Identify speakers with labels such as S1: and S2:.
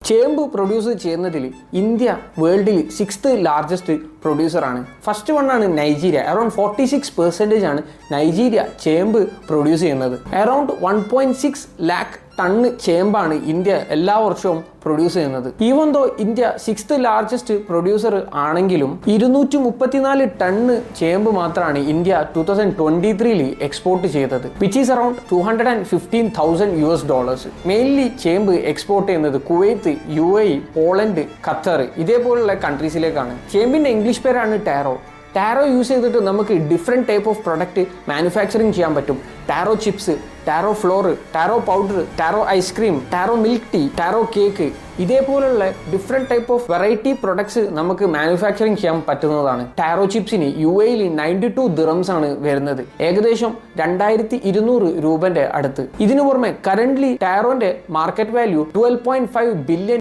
S1: ചേമ്പ് പ്രൊഡ്യൂസ് ചെയ്യുന്നതിൽ ഇന്ത്യ വേൾഡിൽ 6th ലാർജസ്റ്റ് പ്രൊഡ്യൂസറാണ്. ഫസ്റ്റ് വണ്ണാണ് നൈജീരിയ. അറൌണ്ട് 46% ആണ് നൈജീരിയ ചേമ്പ് പ്രൊഡ്യൂസ് ചെയ്യുന്നത്. അറൌണ്ട് 1.6 lakh ടണ്ണ് ചേമ്പാണ് ഇന്ത്യ എല്ലാ വർഷവും പ്രൊഡ്യൂസ് ചെയ്യുന്നത്. Even though India 6th largest producer ആണെങ്കിലും 234 ടണ്ണ് ചേമ്പ് മാത്രമാണ് ഇന്ത്യ 2023 എക്സ്പോർട്ട് ചെയ്തത്, വിച്ച് ഈസ് അറൌണ്ട് $215,000. മെയിൻലി ചേമ്പ് എക്സ്പോർട്ട് ചെയ്യുന്നത് കുവൈത്ത്, UAE, പോളണ്ട്, ഖത്തർ ഇതേപോലുള്ള കൺട്രീസിലേക്കാണ്. ചേമ്പിന്റെ ഇംഗ്ലീഷ് പേരാണ് ടാരോ. ടാരോ യൂസ് ചെയ്തിട്ട് നമുക്ക് different type of product manufacturing ചെയ്യാൻ പറ്റും. Tarot chips, taro flour, taro powder, taro ice cream, taro milk tea, taro cake ഇതേപോലുള്ള different type of variety products നമുക്ക് മാനുഫാക്ചറിങ് ചെയ്യാൻ പറ്റുന്നതാണ്. ടാരോ ചിപ്സിന് UAE 92 ദിറംസ് ആണ് വരുന്നത്, ഏകദേശം 2200 രൂപന്റെ അടുത്ത്. ഇതിനു പുറമെ കറന്റ് ടാരോന്റെ മാർക്കറ്റ് വാല്യൂ $12.5 ബില്യൺ